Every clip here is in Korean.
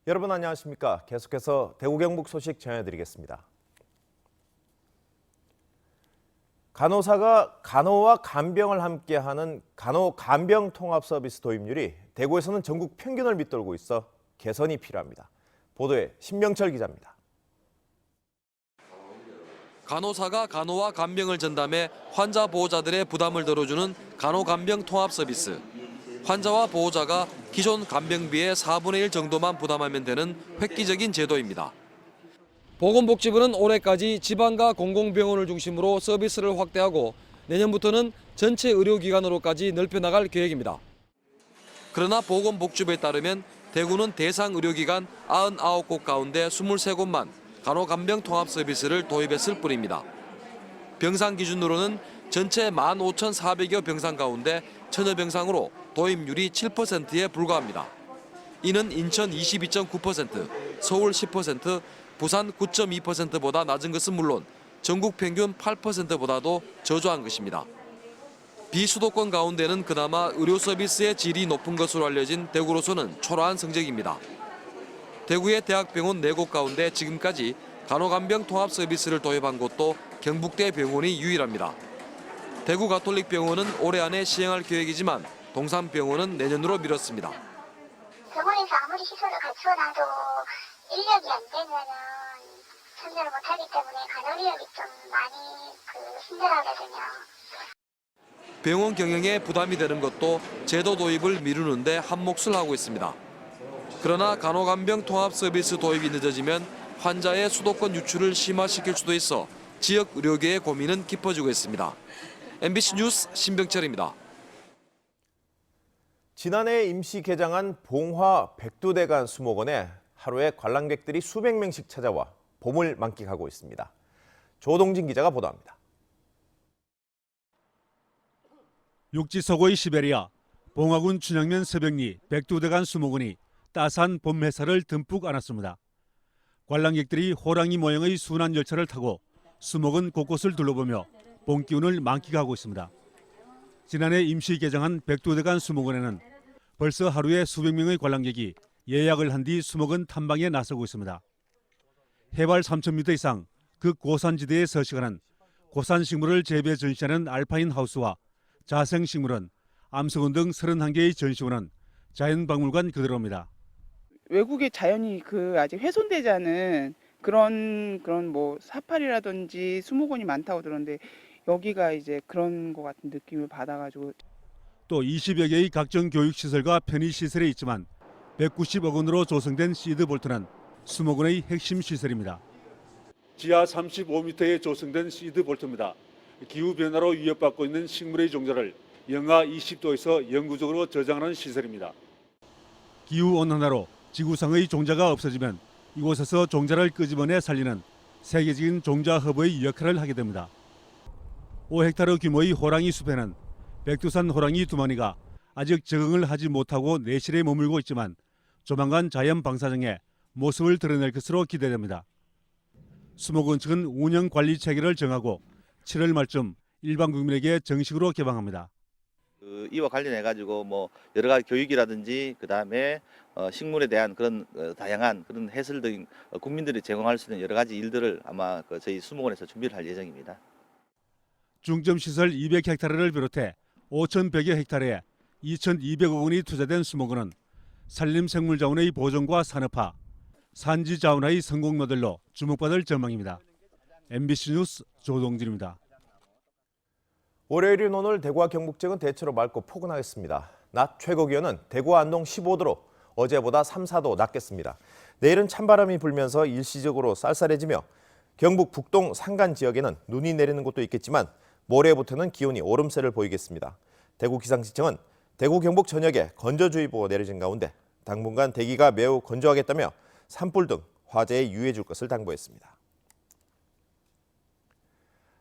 여러분 안녕하십니까? 계속해서 대구 경북 소식 전해드리겠습니다. 간호사가 간호와 간병을 함께하는 간호-간병 통합 서비스 도입률이 대구에서는 전국 평균을 밑돌고 있어 개선이 필요합니다. 보도에 신명철 기자입니다. 간호사가 간호와 간병을 전담해 환자 보호자들의 부담을 덜어주는 간호-간병 통합 서비스. 환자와 보호자가 기존 간병비의 4분의 1 정도만 부담하면 되는 획기적인 제도입니다. 보건복지부는 올해까지 지방과 공공병원을 중심으로 서비스를 확대하고 내년부터는 전체 의료기관으로까지 넓혀나갈 계획입니다. 그러나 보건복지부에 따르면 대구는 대상 의료기관 99곳 가운데 23곳만 간호간병 통합 서비스를 도입했을 뿐입니다. 병상 기준으로는 전체 15,400여 병상 가운데 1,000여 병상으로 도입률이 7%에 불과합니다. 이는 인천 22.9%, 서울 10%, 부산 9.2%보다 낮은 것은 물론 전국 평균 8%보다도 저조한 것입니다. 비수도권 가운데는 그나마 의료 서비스의 질이 높은 것으로 알려진 대구로서는 초라한 성적입니다. 대구의 대학병원 4곳 가운데 지금까지 간호간병 통합 서비스를 도입한 곳도 경북대 병원이 유일합니다. 대구 가톨릭병원은 올해 안에 시행할 계획이지만 동산병원은 내년으로 미뤘습니다. 병원에서 아무리 시설을 갖춰놔도 인력이 안 되면은 선별을 못하기 때문에 간호인력이 좀 많이 힘들어하거든요. 병원 경영에 부담이 되는 것도 제도 도입을 미루는데 한몫을 하고 있습니다. 그러나 간호간병 통합 서비스 도입이 늦어지면 환자의 수도권 유출을 심화시킬 수도 있어 지역 의료계의 고민은 깊어지고 있습니다. MBC 뉴스 신병철입니다. 지난해 임시 개장한 봉화 백두대간 수목원에 하루에 관람객들이 수백 명씩 찾아와 봄을 만끽하고 있습니다. 조동진 기자가 보도합니다. 육지서고의 시베리아, 봉화군 춘향면 서백리 백두대간 수목원이 따스한 봄 햇살을 듬뿍 안았습니다. 관람객들이 호랑이 모형의 순환 열차를 타고 수목원 곳곳을 둘러보며 봄 기운을 만끽하고 있습니다. 지난해 임시 개장한 백두대간 수목원에는 벌써 하루에 수백 명의 관람객이 예약을 한 뒤 수목원 탐방에 나서고 있습니다. 해발 3,000m 이상 극고산지대에 서식하는 고산식물을 재배 전시하는 알파인 하우스와 자생식물원, 암석원 등 31개의 전시원은 자연박물관 그대로입니다. 외국의 자연이 아직 훼손되지 않은 그런 뭐 사파리라든지 수목원이 많다고 들었는데 여기가 이제 그런 것 같은 느낌을 받아가지고. 또 20여 개의 각종 교육시설과 편의시설이 있지만 190억 원으로 조성된 시드볼트는 수목원의 핵심 시설입니다. 지하 35m에 조성된 시드볼트입니다. 기후변화로 위협받고 있는 식물의 종자를 영하 20도에서 영구적으로 저장하는 시설입니다. 기후온난화로 지구상의 종자가 없어지면 이곳에서 종자를 끄집어내 살리는 세계적인 종자 허브의 역할을 하게 됩니다. 5헥타르 규모의 호랑이 숲에는 백두산 호랑이 2마리가 아직 적응을 하지 못하고 내실에 머물고 있지만 조만간 자연 방사정에 모습을 드러낼 것으로 기대됩니다. 수목원 측은 운영 관리 체계를 정하고 7월 말쯤 일반 국민에게 정식으로 개방합니다. 이와 관련해가지고 뭐 여러 가지 교육이라든지 그다음에 식물에 대한 그런 다양한 그런 해설 등 국민들이 제공할 수 있는 여러 가지 일들을 아마 저희 수목원에서 준비를 할 예정입니다. 중점 시설 200헥타르를 비롯해 5,100여 헥타르에 2,200억 원이 투자된 수목원은 산림생물자원의 보존과 산업화, 산지자원화의 성공 모델로 주목받을 전망입니다. MBC 뉴스 조동진입니다. 월요일인 오늘 대구와 경북 지역은 대체로 맑고 포근하겠습니다. 낮 최고 기온은 대구 안동 15도로 어제보다 3, 4도 낮겠습니다. 내일은 찬바람이 불면서 일시적으로 쌀쌀해지며 경북 북동 산간 지역에는 눈이 내리는 곳도 있겠지만 모레부터는 기온이 오름세를 보이겠습니다. 대구 기상청은 대구 경북 전역에 건조주의보가 내려진 가운데 당분간 대기가 매우 건조하겠다며 산불 등 화재에 유의해 줄 것을 당부했습니다.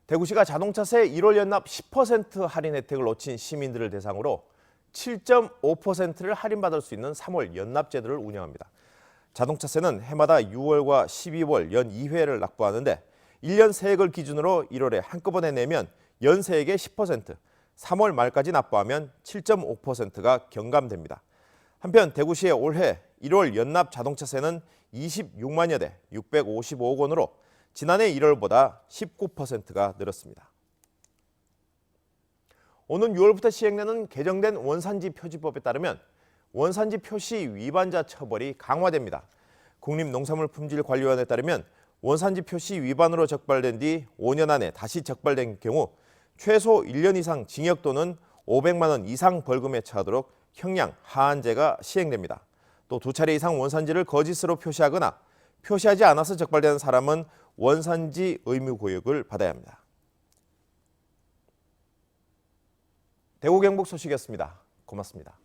대구시가 자동차세 1월 연납 10% 할인 혜택을 놓친 시민들을 대상으로 7.5%를 할인받을 수 있는 3월 연납제도를 운영합니다. 자동차세는 해마다 6월과 12월 연 2회를 납부하는데 1년 세액을 기준으로 1월에 한꺼번에 내면 연세액의 10%, 3월 말까지 납부하면 7.5%가 경감됩니다. 한편 대구시의 올해 1월 연납 자동차세는 26만여 대 655억 원으로 지난해 1월보다 19%가 늘었습니다. 오는 6월부터 시행되는 개정된 원산지 표지법에 따르면 원산지 표시 위반자 처벌이 강화됩니다. 국립농산물품질관리원에 따르면 원산지 표시 위반으로 적발된 뒤 5년 안에 다시 적발된 경우 최소 1년 이상 징역 또는 500만 원 이상 벌금에 처하도록 형량 하한제가 시행됩니다. 또 2차례 이상 원산지를 거짓으로 표시하거나 표시하지 않아서 적발되는 사람은 원산지 의무교육을 받아야 합니다. 대구 경북 소식이었습니다. 고맙습니다.